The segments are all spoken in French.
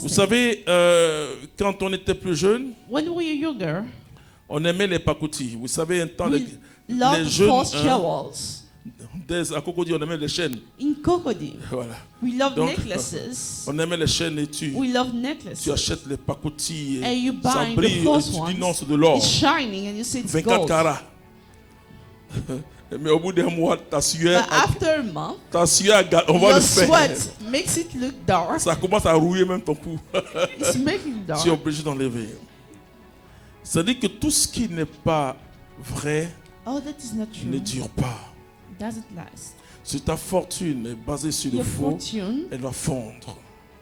Vous savez, quand on était plus jeune, When we were younger, on aimait les pacoutis. Vous savez, un temps, we les loved jeunes, false jewels. à Cocody, on aimait les chaînes. In Cocody, Voilà. we love Donc, necklaces. On aimait les chaînes et tu We love tu necklaces. achètes les pacoutis And you et ça buy the brille. Et false tu dis ones. non, c'est de l'or. It's shining and you say it's 24 gold. carats. Mais au bout d'un mois, ta sueur, But after a month, on va your le faire. sweat makes it look dark. Ça commence à rouiller même ton cou. It's making dark. Tu es obligé d'enlever. C'est-à-dire que tout ce qui n'est pas vrai Oh, that is not ne true. dure pas. Doesn't last. Si ta fortune est basée sur le Your faux, fortune elle va fondre.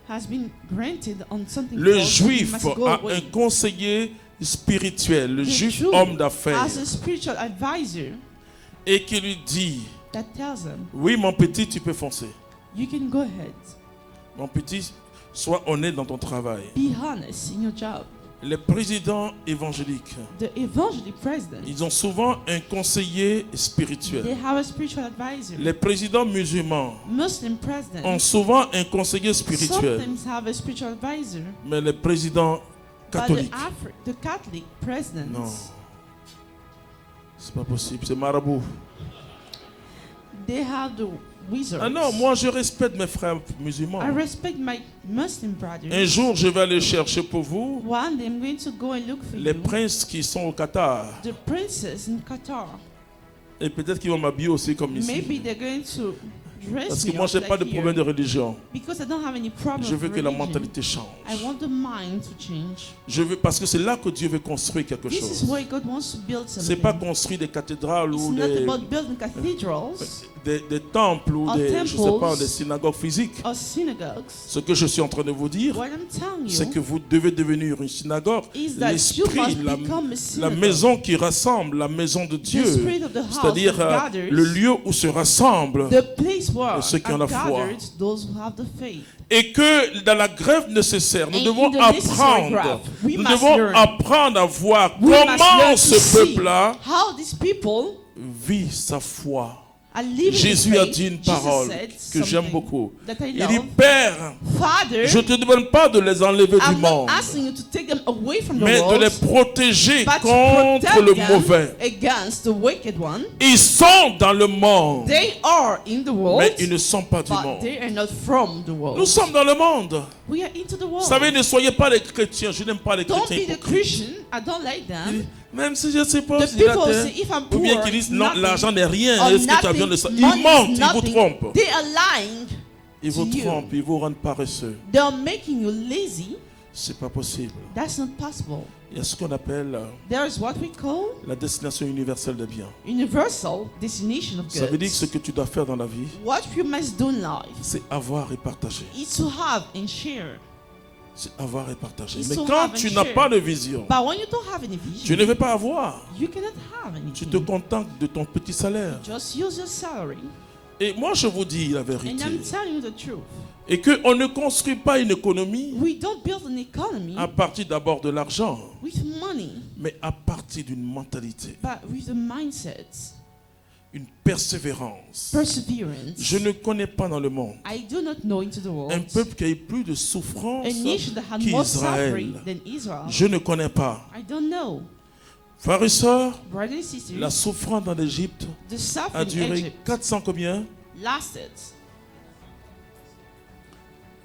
has been granted on something Le false. juif It must go a away. un conseiller spirituel, le The juif Jew homme d'affaires, has a spiritual advisor et qui lui dit, that tells him, oui mon petit, tu peux foncer. you can go ahead. Mon petit, sois honnête dans ton travail. Be honest in your job. Les présidents évangéliques, The evangelic president, ils ont souvent un conseiller they spirituel. have a spiritual advisor. Les présidents musulmans Muslim ont presidents souvent un conseiller spirituel. sometimes have a spiritual advisor. Mais les présidents But catholiques, the Catholic presidents, non. C'est pas possible, c'est marabout. they have the wizards. Ah non, moi je respecte mes frères musulmans. I respect my Muslim brothers. Un jour, je vais aller chercher pour vous One day I'm going to go and look for les you. princes qui sont au Qatar. The princes in Qatar. Et peut-être qu'ils vont m'habiller aussi comme ici. Maybe they're going to dress Parce me que moi, up je n'ai pas de like problème de here. religion. Because I don't have any problem Je veux with que la religion. mentalité I change. want the mind to change. Je veux, parce que c'est là que Dieu veut construire quelque This is chose. where God wants to build C'est something. pas construire des cathédrales It's ou not about building cathedrals des temples ou or je sais pas, temples. des synagogues physiques. or synagogues. Ce que je suis en train de vous dire, What I'm telling c'est que you vous devez devenir une synagogue. is that you L'esprit, must become a la synagogue. maison qui rassemble, la maison de The Dieu. spirit of the house C'est-à-dire that gathers, le lieu où se rassemblent. the place where ceux qui ont are la foi. gathered those who have the faith. Et que dans la grève nécessaire, nous And devons in the necessary graph, apprendre. we Nous must devons learn. apprendre à voir We must comment learn to ce see peuple-là how these people vit sa foi. are living Jésus the a faith. dit une Jesus parole said que j'aime something beaucoup. that I Il love. dit, Père, Father, je ne te demande pas de les enlever du I'm not monde, asking you to take them away from the mais de world, les protéger but to contre protect le them mauvais. against the wicked one. Ils sont dans le monde, They are in the world, mais ils ne sont pas du but monde. they are not from the world. Nous sommes dans le monde. We are into the Vous world. savez, ne soyez pas les chrétiens. Je n'aime pas les Don't chrétiens be the hypocrites. Christian. I don't like them. Même si je ne sais pas The si la people terre, say, if I'm ou bien poor, qu'ils disent non, nothing, l'argent n'est rien. or Est-ce que tu as besoin de ça? Ils mentent, ils vous trompent. They are lying. Ils vous to you. trompent, ils vous rendent paresseux. They are making you lazy. C'est pas possible. That's not possible. Il y a ce qu'on appelle There is what we call la destination universelle des biens. universal destination of Ça veut dire que ce goods. que tu dois faire dans la vie, What you must do in life c'est avoir et partager. is to have and share. C'est avoir et partager. It's Mais to quand have and tu n'as share. pas de vision, But when you don't have any tu vision, ne veux pas avoir. you cannot have Tu te anything. contentes de ton petit salaire. Just use your salary. Et moi, je vous dis la And vérité. I'm telling you the truth. Et qu'on ne construit pas une économie We don't build an economy à partir d'abord de l'argent, with money, mais à partir d'une mentalité, but with a mindset, une persévérance. perseverance. Je ne connais pas dans le monde I do not know into the world un peuple qui a eu plus de souffrance a nation that had more suffering qu'Israël. than Israel. Je ne connais pas. I don't know. Frères et sœurs, Brothers and sisters, la souffrance en Égypte the a suffering in duré Egypt 400 combien? lasted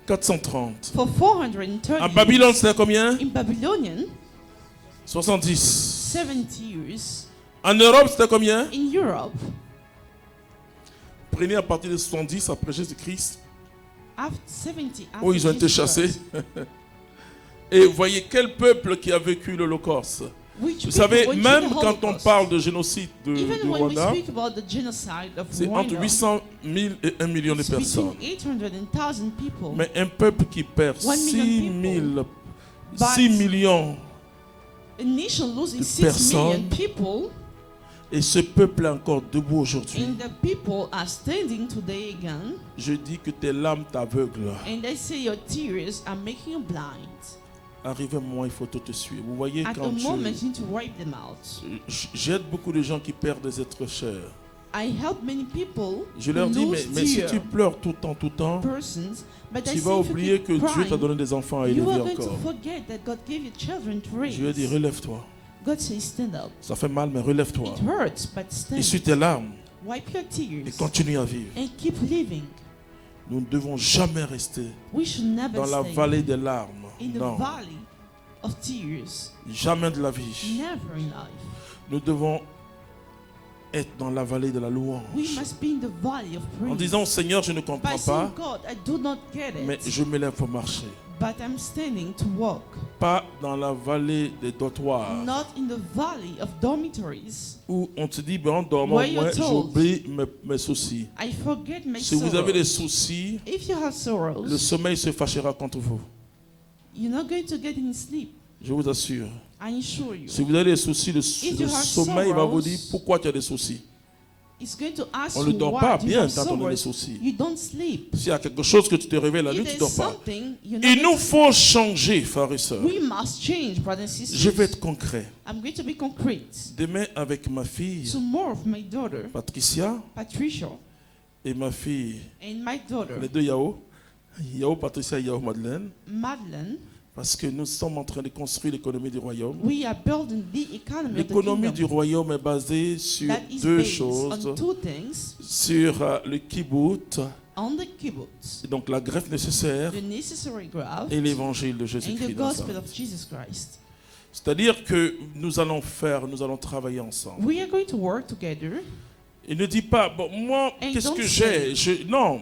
430. for 430 En Babylone, c'était combien? years. In Babylonian, 70. 70 years. En Europe, c'était combien? In Europe, Prenez à partir de 70 après Jésus-Christ, after 70 after où ils ont été Jesus chassés. Christ, Et voyez quel peuple qui a vécu l'Holocauste. which Vous people savez, went through même the quand on Holocaust. parle de génocide du Even when we Rwanda, speak about the genocide of c'est entre Rwanda, 800 000 et 1 million de it's personnes. between 800 and 1,000 people. Mais un peuple qui perd 1 million 6 millions, A nation losing de 6 million personnes. people, et ce peuple est encore debout aujourd'hui. and the people are standing today again, Je dis que tes larmes t'aveuglent. and they say your tears are making you blind. Arrive un moment, il faut tout te suivre. Vous voyez, At quand the moment, you need to wipe them out. j'aide beaucoup de gens qui perdent des êtres chers. I help many people Je leur who dis, lose mais si dear tu pleures tout le temps, persons, but I tu say vas if you oublier keep que Dieu t'a crying, donné des enfants à you élever are going to encore. forget that God gave you children to raise. Je lui ai dit, relève-toi. God says, stand up. Ça fait mal, mais relève-toi. It hurts, but stand. Essuie tes larmes Wipe your et tears continue à vivre. and keep living. Nous ne devons jamais rester We should never dans la stay vallée des larmes. in the Non, valley of tears. jamais de la vie. Never in life. Nous devons être dans la vallée de la louange. We must be in the valley of En praise. disant, Seigneur, je ne By comprends saying, pas, God, I do not get mais it, je me lève pour marcher. but I'm standing to walk. Pas dans la vallée des dortoirs Not in the valley of dormitories. où on te dit, ben, en dormant, Where you're moi, told, j'oublie mes soucis. I forget my Si vous avez des sorrows. soucis, If you have sorrows, le sommeil se fâchera contre vous. you're not going to get any sleep. Je vous assure. I assure you. Si vous avez des soucis, you le have sommeil va vous sorrows, dire pourquoi tu as des soucis. It's going to ask On ne you dort why pas do you bien have quand on a des sorrows. soucis. You don't sleep. S'il y a quelque chose que tu te réveilles la nuit, If tu ne there's dors pas. something, you're not Il going nous faut changer, frères et sœurs. We must change, brothers and sisters. Je vais être concret. I'm going to be concrete. Demain, avec ma fille, Tomorrow, my daughter, Patricia, Patricia, et ma fille, and my daughter, les deux Yao, Yao Patricia et Yao Madeleine, Madeleine, parce que nous sommes en train de construire l'économie du royaume. we are building the economy of the L'économie du kingdom. royaume est basée sur That is deux based choses. on two things. Sur le kibbutz, On the kibbutz, donc la greffe nécessaire, the necessary graft, et l'évangile de and Jésus-Christ. the dans sa gospel vie. of Jesus Christ. C'est-à-dire que nous allons travailler ensemble. We are going to work together. Il ne dit pas, bon, moi, And qu'est-ce don't que say- j'ai? Non.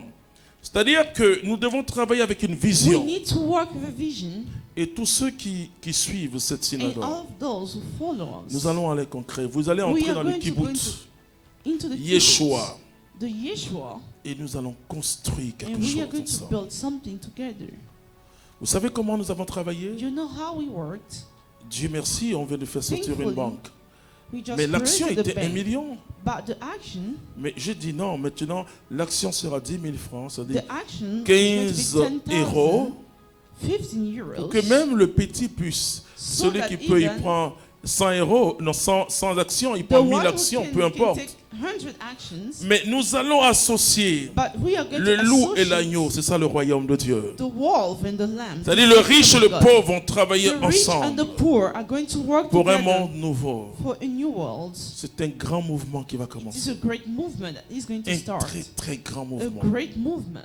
C'est-à-dire que nous devons travailler avec une We vision. need to work with a vision, Et tous ceux qui suivent cette and synagogue, all of those who follow us, nous allons aller concret. Vous allez We entrer are dans le going to go kibbutz, into the Yeshua, kibbutz, the Yeshua, et nous allons construire quelque and we are chose going to ensemble. build something together. Vous savez comment nous avons travaillé? You know how we worked? Dieu merci, on vient de faire sortir une Thankfully, banque. We just Mais l'action created the était 1 bank, million. but the action, Mais j'ai dit non, maintenant, l'action sera 10 000 francs, c'est-à-dire the action 15 is going to be 10,000, euros, 15 euros, pour que même le petit puisse, So celui that qui peut, il even prend 100 euros, non, 100 actions, il the prend one 1000 who actions, can- peu can importe. take 100 actions, Mais nous allons associer but we are going le to loup et associate l'agneau, c'est ça le royaume de Dieu. the wolf and the lamb. C'est-à-dire le riche et le God. pauvre vont travailler The rich and the ensemble poor are going to work pour un together monde nouveau. for a new world. C'est un grand mouvement qui va It is commencer. a great movement that is going to Un start. très très grand A mouvement. great movement.